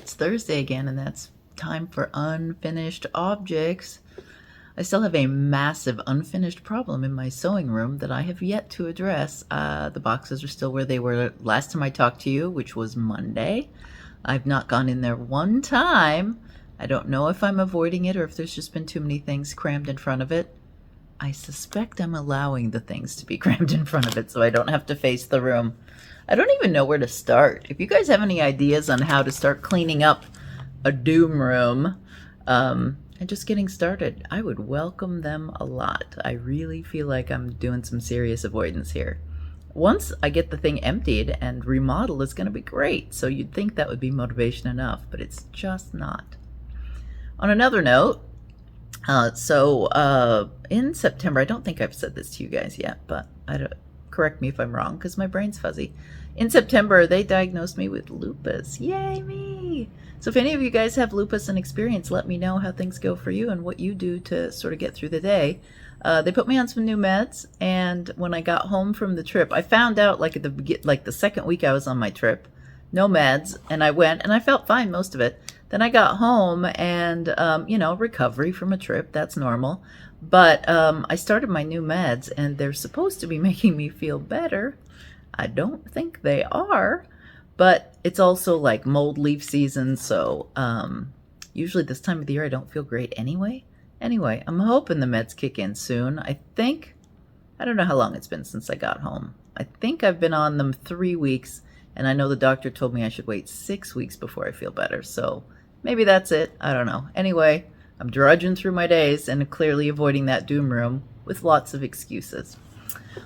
It's Thursday again, and that's time for unfinished objects. I still have a massive unfinished problem in my sewing room that I have yet to address. The boxes are still where they were last time I talked to you, which was Monday. I've not gone in there one time. I don't know if I'm avoiding it or if there's just been too many things crammed in front of it. I suspect I'm allowing the things to be crammed in front of it so I don't have to face the room. I don't even know where to start. If you guys have any ideas on how to start cleaning up a doom room and just getting started, I would welcome them a lot. I really feel like I'm doing some serious avoidance here. Once I get the thing emptied and remodel, it's going to be great. So you'd think that would be motivation enough, but it's just not. On another note, in September, I don't think I've said this to you guys yet, but correct me if I'm wrong because my brain's fuzzy. In September, they diagnosed me with lupus. Yay me! So if any of you guys have lupus and experience, let me know how things go for you and what you do to sort of get through the day. They put me on some new meds, and when I got home from the trip, I found out like the second week I was on my trip, no meds, and I went and I felt fine most of it. Then I got home and, recovery from a trip, that's normal. But I started my new meds and they're supposed to be making me feel better. I don't think they are, but it's also like mold leaf season. So usually this time of the year I don't feel great anyway. Anyway, I'm hoping the meds kick in soon. I don't know how long it's been since I got home. I think I've been on them 3 weeks. And I know the doctor told me I should wait 6 weeks before I feel better. So maybe that's it. I don't know. Anyway, I'm drudging through my days and clearly avoiding that doom room with lots of excuses.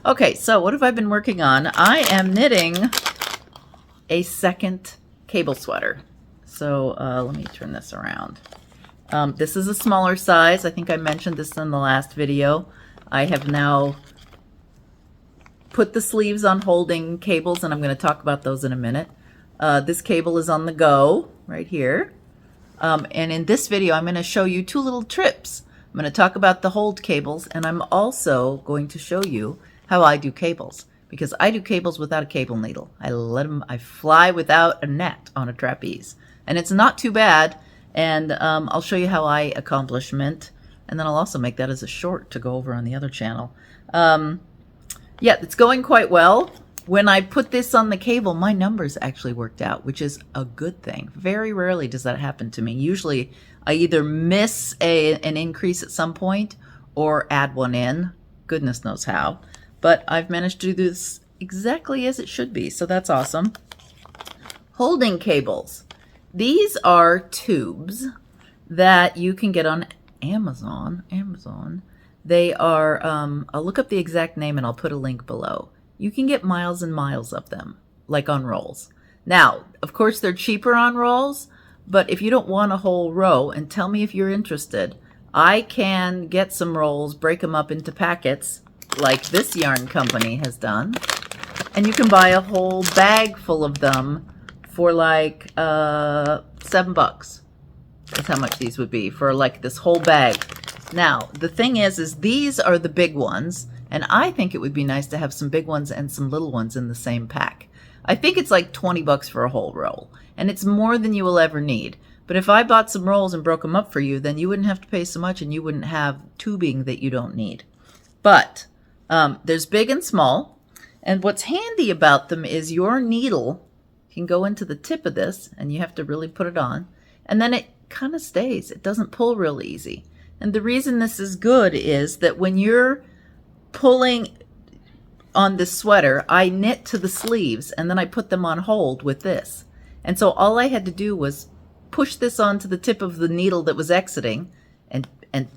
Okay, so what have I been working on? I am knitting a second cable sweater. So let me turn this around. This is a smaller size. I think I mentioned this in the last video. I have now put the sleeves on holding cables, and I'm going to talk about those in a minute. This cable is on the go right here. And in this video, I'm going to show you 2 little trips. I'm going to talk about the hold cables, and I'm also going to show you how I do cables, because I do cables without a cable needle. I fly without a net on a trapeze, and it's not too bad. And I'll show you how I accomplish mint, and then I'll also make that as a short to go over on the other channel. Yeah, it's going quite well. When I put this on the cable, my numbers actually worked out, which is a good thing. Very rarely does that happen to me. Usually I either miss an increase at some point or add one in. Goodness knows how. But I've managed to do this exactly as it should be, so that's awesome. Holding cables. These are tubes that you can get on Amazon. They are, I'll look up the exact name and I'll put a link below. You can get miles and miles of them, like on rolls. Now, of course, they're cheaper on rolls, but if you don't want a whole row, and tell me if you're interested, I can get some rolls, break them up into packets, like this yarn company has done, and you can buy a whole bag full of them for like $7. That's how much these would be for like this whole bag. Now, the thing is these are the big ones, and I think it would be nice to have some big ones and some little ones in the same pack. I think it's like $20 for a whole roll, and it's more than you will ever need. But if I bought some rolls and broke them up for you, then you wouldn't have to pay so much and you wouldn't have tubing that you don't need. But there's big and small, and what's handy about them is your needle can go into the tip of this, and you have to really put it on, and then it kind of stays. It doesn't pull real easy. And the reason this is good is that when you're pulling on this sweater, I knit to the sleeves and then I put them on hold with this. And so all I had to do was push this onto the tip of the needle that was exiting and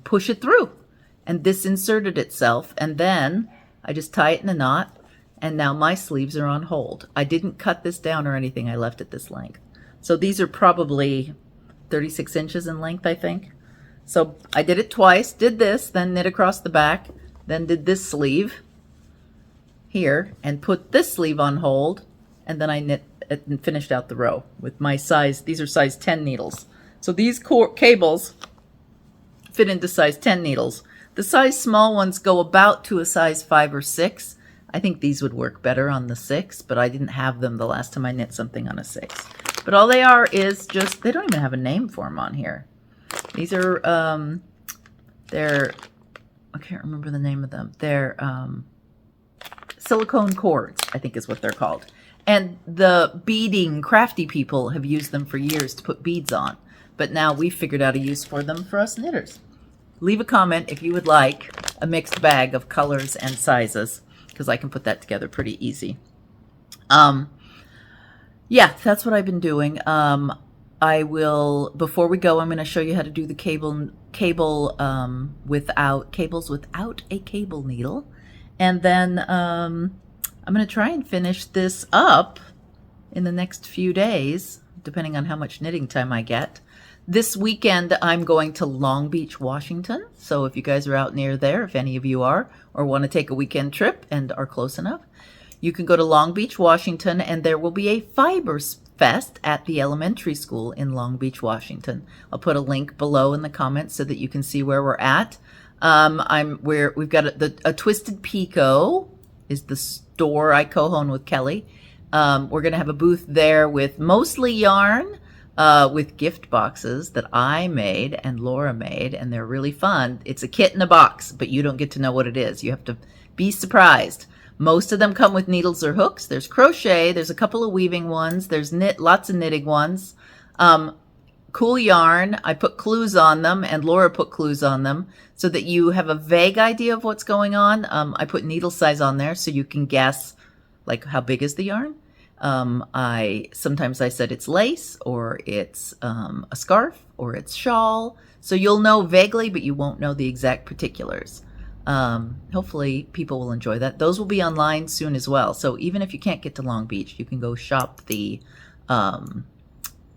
push it through. And this inserted itself, and then I just tie it in a knot, and now my sleeves are on hold. I didn't cut this down or anything. I left it this length. So these are probably 36 inches in length, I think. So I did it twice, did this, then knit across the back, then did this sleeve here and put this sleeve on hold, and then I knit and finished out the row with my size. These are size 10 needles. So these cables fit into size 10 needles. The size small ones go about to a size 5 or 6. I think these would work better on the 6, but I didn't have them the last time I knit something on a 6. But all they are is just, they don't even have a name for them on here. These are, they're, I can't remember the name of them. They're silicone cords, I think is what they're called. And the beading crafty people have used them for years to put beads on. But now we've figured out a use for them for us knitters. Leave a comment if you would like a mixed bag of colors and sizes, because I can put that together pretty easy. Yeah, that's what I've been doing. I will, before we go, I'm going to show you how to do the cables without a cable needle. And then I'm going to try and finish this up in the next few days, depending on how much knitting time I get. This weekend, I'm going to Long Beach, Washington. So if you guys are out near there, if any of you are, or want to take a weekend trip and are close enough, you can go to Long Beach, Washington, and there will be a Fiber Fest at the elementary school in Long Beach, Washington. I'll put a link below in the comments so that you can see where we're at. We've got a Twisted Pico is the store I co-own with Kelly. We're going to have a booth there with mostly yarn, with gift boxes that I made and Laura made, and they're really fun. It's a kit in a box, but you don't get to know what it is. You have to be surprised. Most of them come with needles or hooks. There's crochet. There's a couple of weaving ones. There's lots of knitting ones. Cool yarn. I put clues on them, and Laura put clues on them so that you have a vague idea of what's going on. I put needle size on there so you can guess, like, how big is the yarn. Sometimes I said it's lace, or it's a scarf, or it's shawl. So you'll know vaguely, but you won't know the exact particulars. Hopefully people will enjoy that. Those will be online soon as well. So even if you can't get to Long Beach, you can go shop the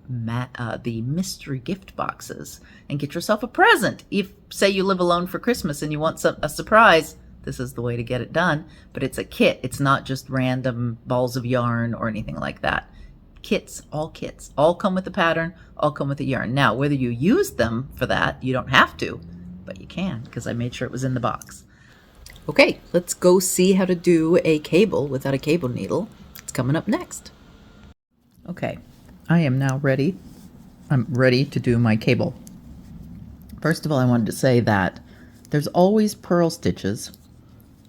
mystery gift boxes and get yourself a present. If, say, you live alone for Christmas and you want a surprise, this is the way to get it done. But it's a kit. It's not just random balls of yarn or anything like that. Kits, all come with the pattern, all come with the yarn. Now, whether you use them for that, you don't have to, but you can, because I made sure it was in the box. Okay, let's go see how to do a cable without a cable needle. It's coming up next. Okay, I am now ready. I'm ready to do my cable. First of all, I wanted to say that there's always purl stitches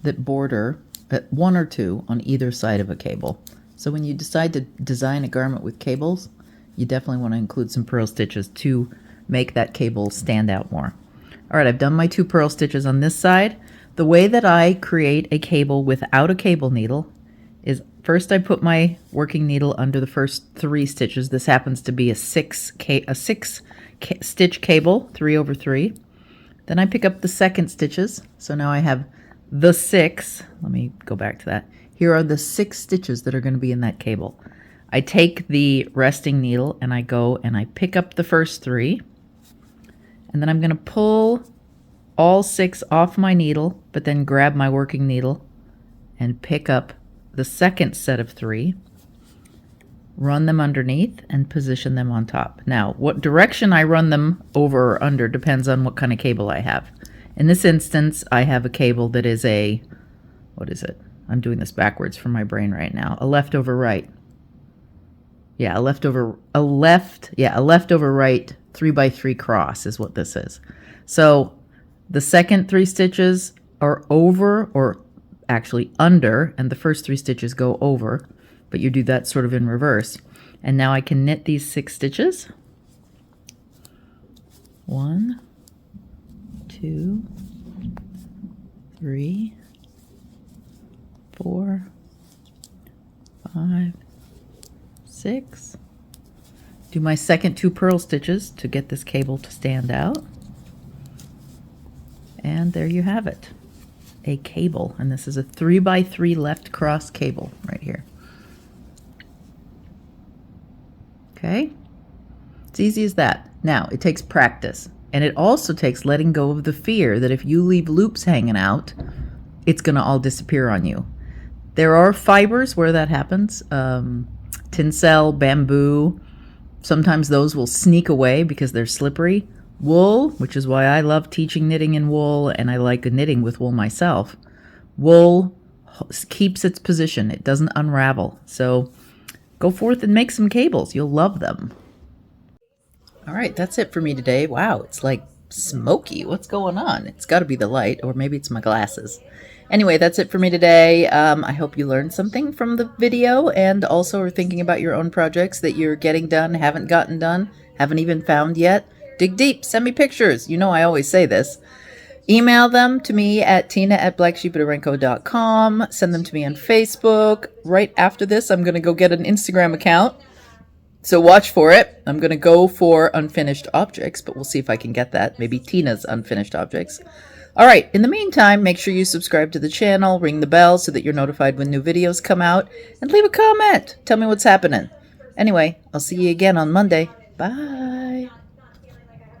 that border at 1 or 2 on either side of a cable. So when you decide to design a garment with cables, you definitely want to include some purl stitches to make that cable stand out more. All right, I've done my 2 purl stitches on this side. The way that I create a cable without a cable needle is, first I put my working needle under the first 3 stitches. This happens to be a 6 stitch cable, 3 over 3. Then I pick up the second stitches. So now I have the 6. Let me go back to that. Here are the 6 stitches that are going to be in that cable. I take the resting needle and I go and I pick up the first 3. And then I'm going to pull all 6 off my needle, but then grab my working needle and pick up the second set of 3, run them underneath, and position them on top. Now, what direction I run them over or under depends on what kind of cable I have. In this instance, I have a cable that is what is it? I'm doing this backwards from my brain right now. A left over right. Yeah, a left over right 3x3 cross is what this is. So the second 3 stitches are over, or actually under, and the first 3 stitches go over, but you do that sort of in reverse. And now I can knit these 6 stitches. 1, 2, 3, 4, 5, 6. Do my second 2 purl stitches to get this cable to stand out. And there you have it, a cable. And this is a 3x3 left cross cable right here. Okay, it's easy as that. Now, it takes practice, and it also takes letting go of the fear that if you leave loops hanging out, it's going to all disappear on you. There are fibers where that happens. Tinsel, bamboo, sometimes those will sneak away because they're slippery. Wool, which is why I love teaching knitting in wool, and I like knitting with wool myself. Wool keeps its position. It doesn't unravel. So Go forth and make some cables. You'll love them. All right, that's it for me today. Wow, it's like smoky. What's going on? It's got to be the light, or maybe it's my glasses. Anyway, that's it for me today. I hope you learned something from the video and also are thinking about your own projects that you're getting done, haven't gotten done, haven't even found yet. Dig deep. Send me pictures. You know I always say this. Email them to me at tina@blacksheepadorenco.com. Send them to me on Facebook. Right after this, I'm going to go get an Instagram account. So watch for it. I'm going to go for unfinished objects, but we'll see if I can get that. Maybe Tina's unfinished objects. All right. In the meantime, make sure you subscribe to the channel, ring the bell so that you're notified when new videos come out, and leave a comment. Tell me what's happening. Anyway, I'll see you again on Monday. Bye.